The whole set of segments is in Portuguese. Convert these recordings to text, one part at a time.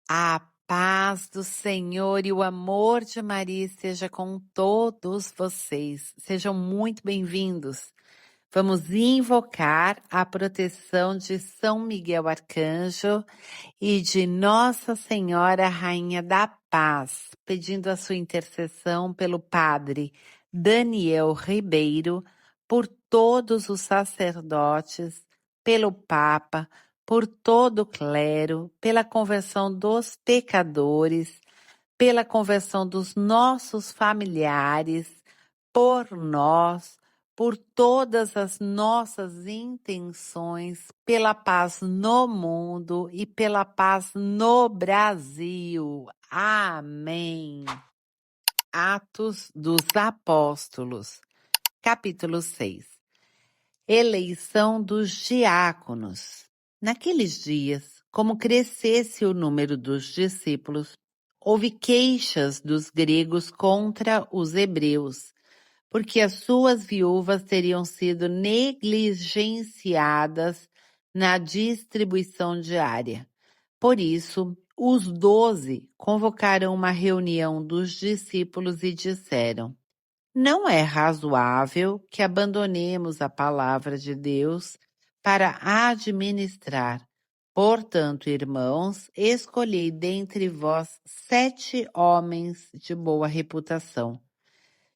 A paz do Senhor e o amor de Maria esteja com todos vocês. Sejam muito bem-vindos. Vamos invocar a proteção de São Miguel Arcanjo e de Nossa Senhora Rainha da Paz, pedindo a sua intercessão pelo Padre Daniel Ribeiro, por todos os sacerdotes, pelo Papa, por todo o clero, pela conversão dos pecadores, pela conversão dos nossos familiares, por nós, por todas as nossas intenções, pela paz no mundo e pela paz no Brasil. Amém. Atos dos Apóstolos, capítulo 6. Eleição dos diáconos. Naqueles dias, como crescesse o número dos discípulos, houve queixas dos gregos contra os hebreus, porque as suas viúvas teriam sido negligenciadas na distribuição diária. Por isso, os 12 convocaram uma reunião dos discípulos e disseram: não é razoável que abandonemos a palavra de Deus para administrar. Portanto, irmãos, escolhei dentre vós 7 homens de boa reputação,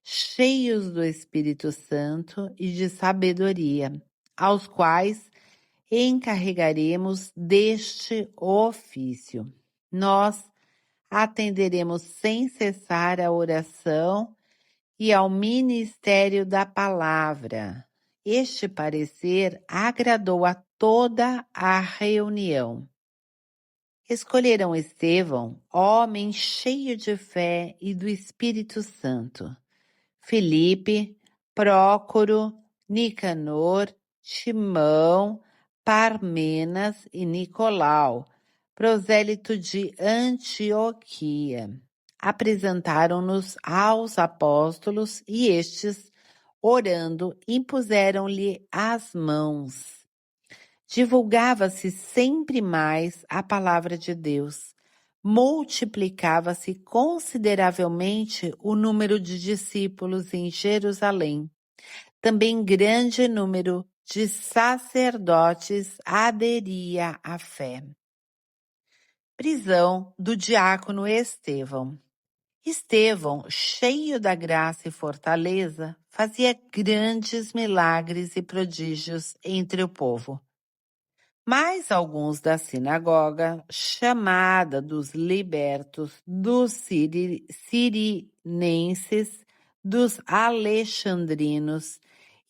cheios do Espírito Santo e de sabedoria, aos quais encarregaremos deste ofício. Nós atenderemos sem cessar a oração e ao ministério da palavra. Este parecer agradou a toda a reunião. Escolheram Estevão, homem cheio de fé e do Espírito Santo, Filipe, Prócoro, Nicanor, Timão, Parmenas e Nicolau, prosélito de Antioquia. Apresentaram-nos aos apóstolos e estes, orando, impuseram-lhe as mãos. Divulgava-se sempre mais a palavra de Deus. Multiplicava-se consideravelmente o número de discípulos em Jerusalém. Também grande número de sacerdotes aderia à fé. Prisão do diácono Estevão. Estevão, cheio da graça e fortaleza, fazia grandes milagres e prodígios entre o povo. Mas alguns da sinagoga, chamada dos libertos, dos sirinenses, dos alexandrinos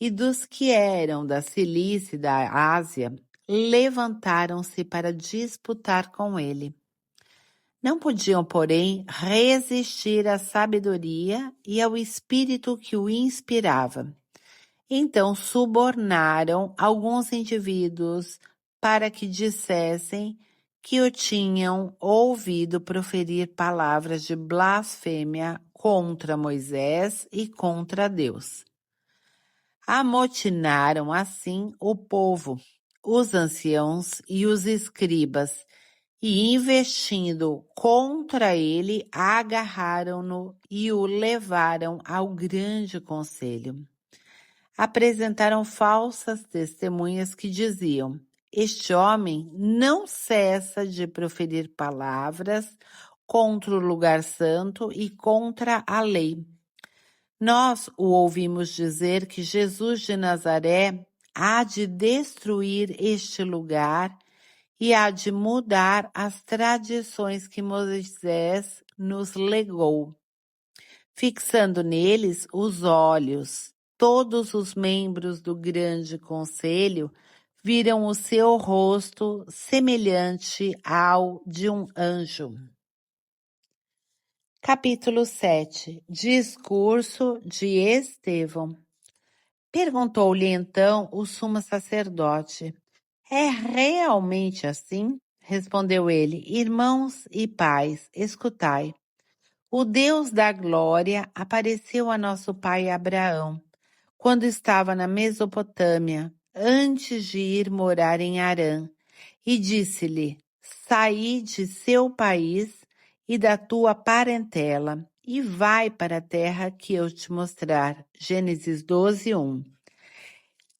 e dos que eram da Cilícia e da Ásia, levantaram-se para disputar com ele. Não podiam, porém, resistir à sabedoria e ao espírito que o inspirava. Então subornaram alguns indivíduos para que dissessem que o tinham ouvido proferir palavras de blasfêmia contra Moisés e contra Deus. Amotinaram assim o povo, os anciãos e os escribas, e investindo contra ele, agarraram-no e o levaram ao grande conselho. Apresentaram falsas testemunhas que diziam: este homem não cessa de proferir palavras contra o lugar santo e contra a lei. Nós o ouvimos dizer que Jesus de Nazaré há de destruir este lugar e há de mudar as tradições que Moisés nos legou. Fixando neles os olhos, todos os membros do grande conselho viram o seu rosto semelhante ao de um anjo. Capítulo 7. Discurso de Estevão. Perguntou-lhe então o sumo sacerdote: é realmente assim? Respondeu ele: irmãos e pais, escutai. O Deus da glória apareceu a nosso pai Abraão, quando estava na Mesopotâmia, antes de ir morar em Harã, e disse-lhe: saí de seu país e da tua parentela e vai para a terra que eu te mostrar. Gênesis 12:1.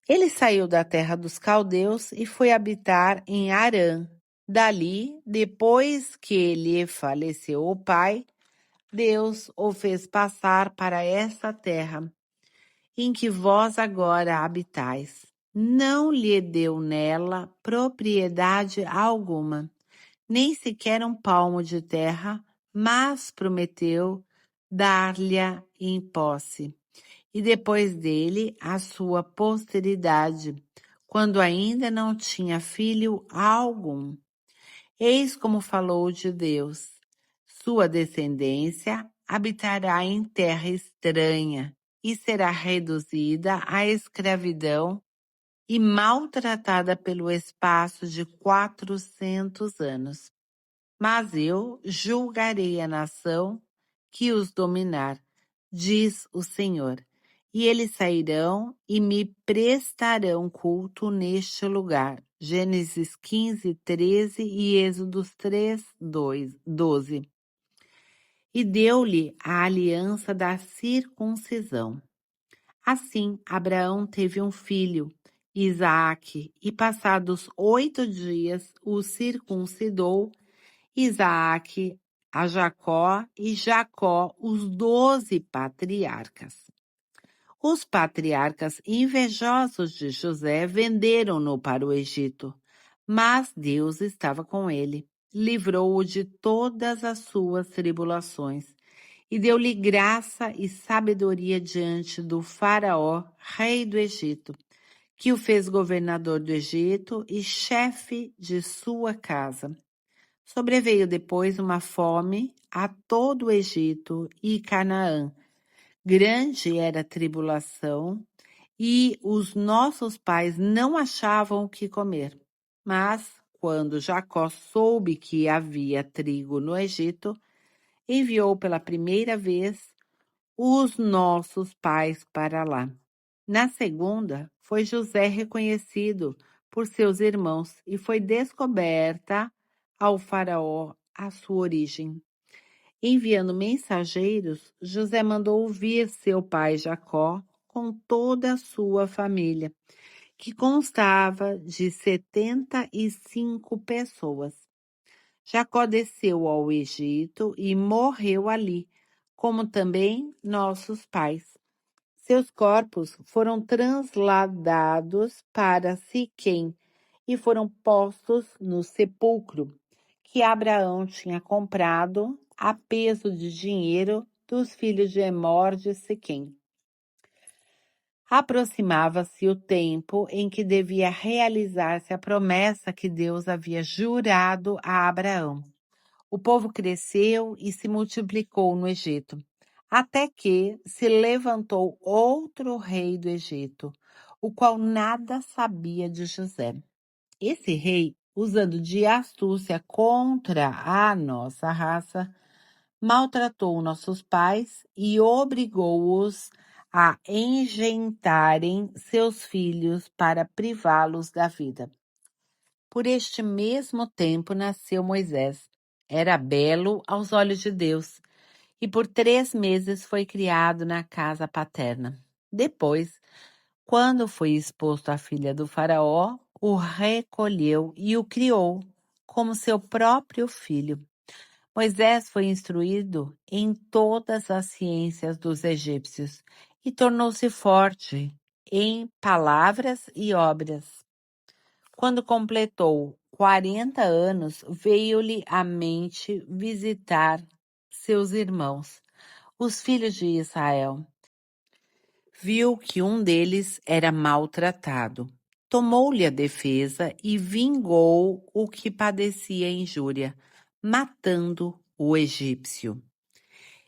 Ele saiu da terra dos caldeus e foi habitar em Harã. Dali, depois que lhe faleceu o pai, Deus o fez passar para essa terra, em que vós agora habitais. Não lhe deu nela propriedade alguma, nem sequer um palmo de terra, mas prometeu dar-lhe em posse. E depois dele, a sua posteridade, quando ainda não tinha filho algum. Eis como falou de Deus. Sua descendência habitará em terra estranha e será reduzida à escravidão e maltratada pelo espaço de 400 anos. Mas eu julgarei a nação que os dominar, diz o Senhor. E eles sairão e me prestarão culto neste lugar. Gênesis 15:13 e Êxodos 3:12. E deu-lhe a aliança da circuncisão. Assim, Abraão teve um filho, Isaque, e passados 8 dias o circuncidou Isaque a Jacó e Jacó os 12 patriarcas. Os patriarcas invejosos de José venderam-no para o Egito, mas Deus estava com ele, livrou-o de todas as suas tribulações e deu-lhe graça e sabedoria diante do faraó, rei do Egito, que o fez governador do Egito e chefe de sua casa. Sobreveio depois uma fome a todo o Egito e Canaã. Grande era a tribulação e os nossos pais não achavam o que comer. Mas, quando Jacó soube que havia trigo no Egito, enviou pela primeira vez os nossos pais para lá. Na segunda, foi José reconhecido por seus irmãos e foi descoberta ao faraó a sua origem. Enviando mensageiros, José mandou ouvir seu pai Jacó com toda a sua família, que constava de 75 pessoas. Jacó desceu ao Egito e morreu ali, como também nossos pais. Seus corpos foram transladados para Siquém e foram postos no sepulcro que Abraão tinha comprado a peso de dinheiro dos filhos de Emor de Siquém. Aproximava-se o tempo em que devia realizar-se a promessa que Deus havia jurado a Abraão. O povo cresceu e se multiplicou no Egito, até que se levantou outro rei do Egito, o qual nada sabia de José. Esse rei, usando de astúcia contra a nossa raça, maltratou nossos pais e obrigou-os a engentarem seus filhos para privá-los da vida. Por este mesmo tempo nasceu Moisés. Era belo aos olhos de Deus e por 3 meses foi criado na casa paterna. Depois, quando foi exposto à filha do faraó, o recolheu e o criou como seu próprio filho. Moisés foi instruído em todas as ciências dos egípcios e tornou-se forte em palavras e obras. Quando completou 40 anos, veio-lhe à mente visitar seus irmãos, os filhos de Israel. Viu que um deles era maltratado. Tomou-lhe a defesa e vingou o que padecia injúria, matando o egípcio.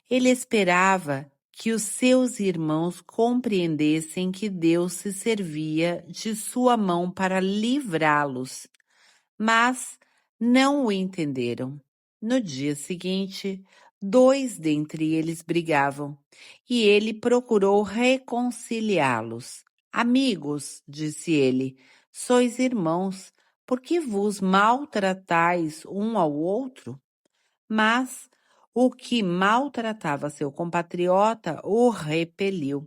Ele esperava que os seus irmãos compreendessem que Deus se servia de sua mão para livrá-los, mas não o entenderam. No dia seguinte, 2 dentre eles brigavam, e ele procurou reconciliá-los. Amigos, disse ele, sois irmãos, por que vos maltratais um ao outro? Mas o que maltratava seu compatriota o repeliu.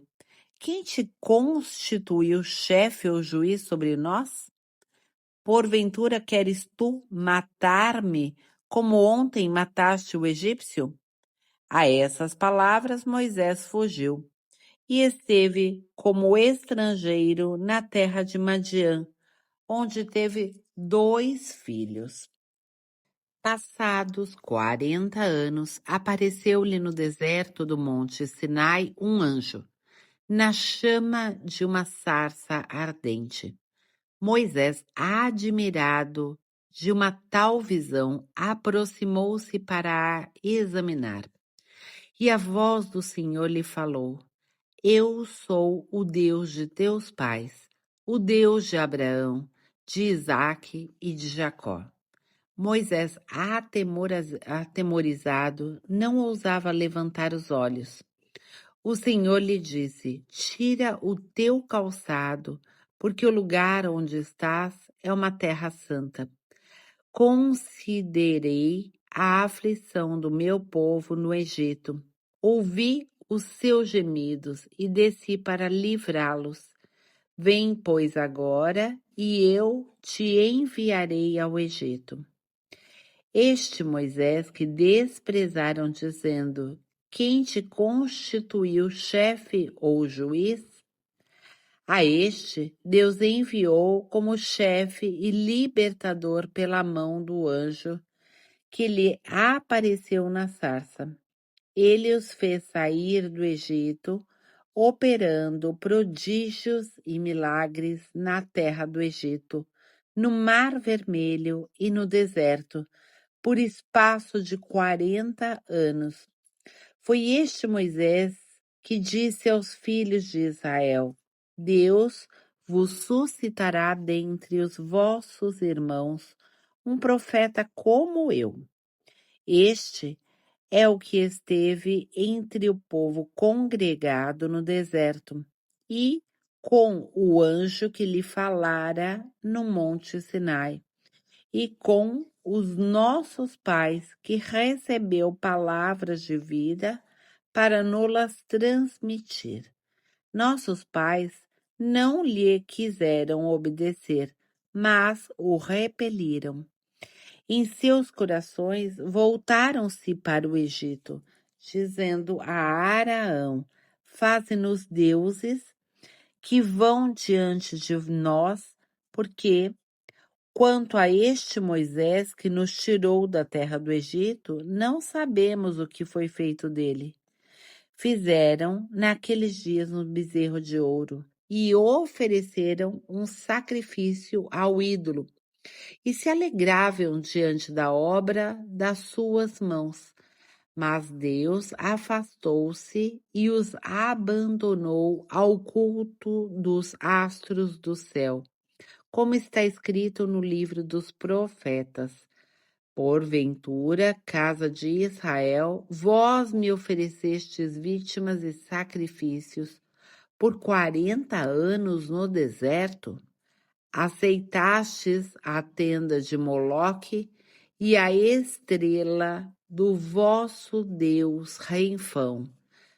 Quem te constituiu chefe ou juiz sobre nós? Porventura queres tu matar-me, como ontem mataste o egípcio? A essas palavras Moisés fugiu e esteve como estrangeiro na terra de Madiã, onde teve 2 filhos. Passados 40 anos, apareceu-lhe no deserto do monte Sinai um anjo, na chama de uma sarça ardente. Moisés, admirado de uma tal visão, aproximou-se para examinar. E a voz do Senhor lhe falou: Eu sou o Deus de teus pais, o Deus de Abraão, de Isaque e de Jacó. Moisés, atemorizado, não ousava levantar os olhos. O Senhor lhe disse: Tira o teu calçado, porque o lugar onde estás é uma terra santa. Considerei a aflição do meu povo no Egito. Ouvi os seus gemidos e desci para livrá-los. Vem, pois, agora, e eu te enviarei ao Egito. Este Moisés que desprezaram, dizendo: Quem te constituiu chefe ou juiz? A este Deus enviou como chefe e libertador pela mão do anjo que lhe apareceu na sarça. Ele os fez sair do Egito, operando prodígios e milagres na terra do Egito, no Mar Vermelho e no deserto, por espaço de 40 anos. Foi este Moisés que disse aos filhos de Israel: Deus vos suscitará dentre os vossos irmãos um profeta como eu. Este é o que esteve entre o povo congregado no deserto e com o anjo que lhe falara no monte Sinai e com os nossos pais, que recebeu palavras de vida para nos-las transmitir. Nossos pais não lhe quiseram obedecer, mas o repeliram. Em seus corações voltaram-se para o Egito, dizendo a Araão: Faze-nos deuses que vão diante de nós, porque quanto a este Moisés que nos tirou da terra do Egito, não sabemos o que foi feito dele. Fizeram naqueles dias um bezerro de ouro e ofereceram um sacrifício ao ídolo e se alegravam diante da obra das suas mãos. Mas Deus afastou-se e os abandonou ao culto dos astros do céu, como está escrito no livro dos profetas. Porventura, casa de Israel, vós me oferecestes vítimas e sacrifícios por 40 anos no deserto? Aceitastes a tenda de Moloque e a estrela do vosso Deus Renfão,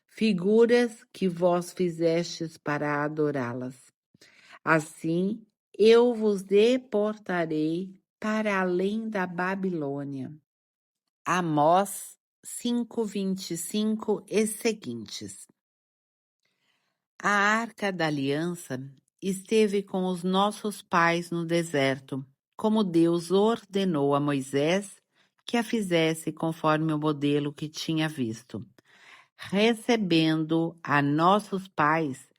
figuras que vós fizestes para adorá-las. Assim, eu vos deportarei para além da Babilônia. Amós 5:25 e seguintes. A Arca da Aliança esteve com os nossos pais no deserto, como Deus ordenou a Moisés que a fizesse conforme o modelo que tinha visto. Recebendo a nossos pais,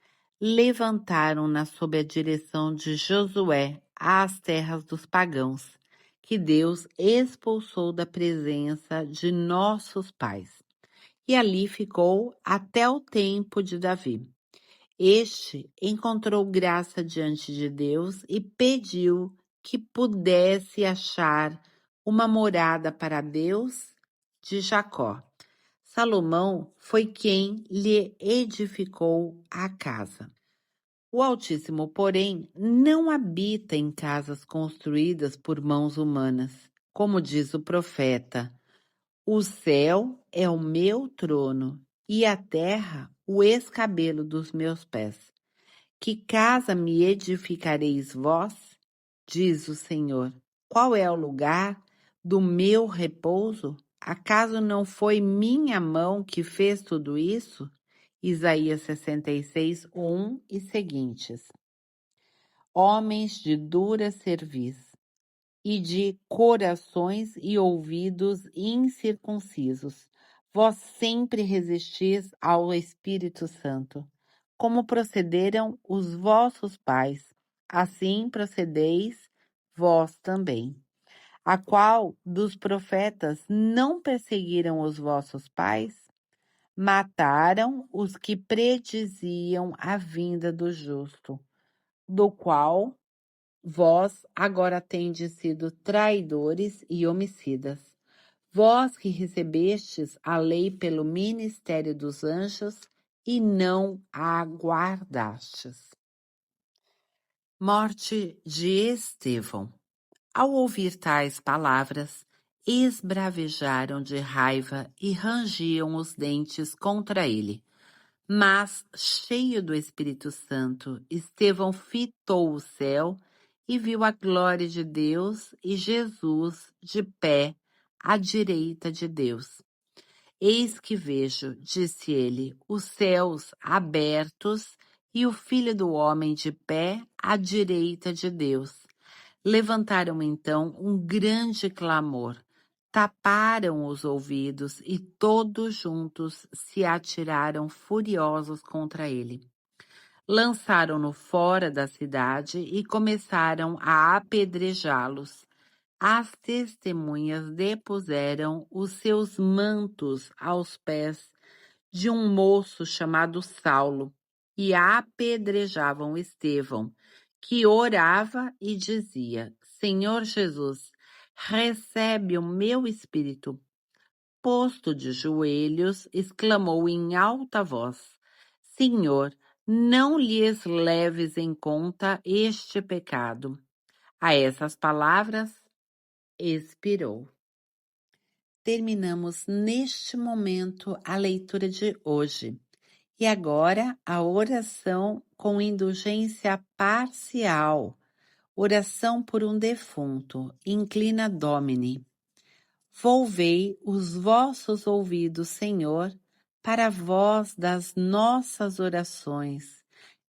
levantaram-na sob a direção de Josué às terras dos pagãos, que Deus expulsou da presença de nossos pais. E ali ficou até o tempo de Davi. Este encontrou graça diante de Deus e pediu que pudesse achar uma morada para Deus de Jacó. Salomão foi quem lhe edificou a casa. O Altíssimo, porém, não habita em casas construídas por mãos humanas. Como diz o profeta, o céu é o meu trono e a terra o escabelo dos meus pés. Que casa me edificareis vós? Diz o Senhor. Qual é o lugar do meu repouso? Acaso não foi minha mão que fez tudo isso? Isaías 66, 1 e seguintes. Homens de dura cerviz e de corações e ouvidos incircuncisos, vós sempre resistis ao Espírito Santo. Como procederam os vossos pais, assim procedeis vós também. A qual dos profetas não perseguiram os vossos pais? Mataram os que prediziam a vinda do justo, do qual vós agora tendes sido traidores e homicidas. Vós que recebestes a lei pelo ministério dos anjos e não a guardastes. Morte de Estevão. Ao ouvir tais palavras, esbravejaram de raiva e rangiam os dentes contra ele. Mas, cheio do Espírito Santo, Estevão fitou o céu e viu a glória de Deus e Jesus de pé à direita de Deus. Eis que vejo, disse ele, os céus abertos e o Filho do Homem de pé à direita de Deus. Levantaram então um grande clamor, taparam os ouvidos e todos juntos se atiraram furiosos contra ele. Lançaram-no fora da cidade e começaram a apedrejá-los. As testemunhas depuseram os seus mantos aos pés de um moço chamado Saulo e apedrejavam Estevão, que orava e dizia: Senhor Jesus, recebe o meu espírito. Posto de joelhos, exclamou em alta voz: Senhor, não lhes leves em conta este pecado. A essas palavras, expirou. Terminamos neste momento a leitura de hoje. E agora a oração com indulgência parcial. Oração por um defunto. Inclina Domini. Volvei os vossos ouvidos, Senhor, para a voz das nossas orações,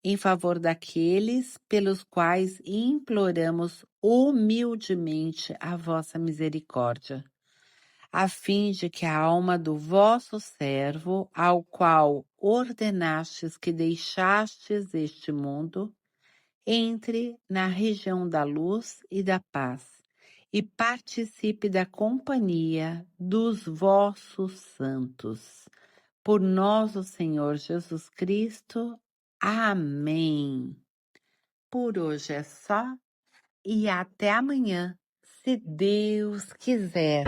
em favor daqueles pelos quais imploramos humildemente a vossa misericórdia, a fim de que a alma do vosso servo, ao qual ordenastes que deixastes este mundo, entre na região da luz e da paz, e participe da companhia dos vossos santos. Por nosso Senhor Jesus Cristo. Amém. Por hoje é só e até amanhã, se Deus quiser.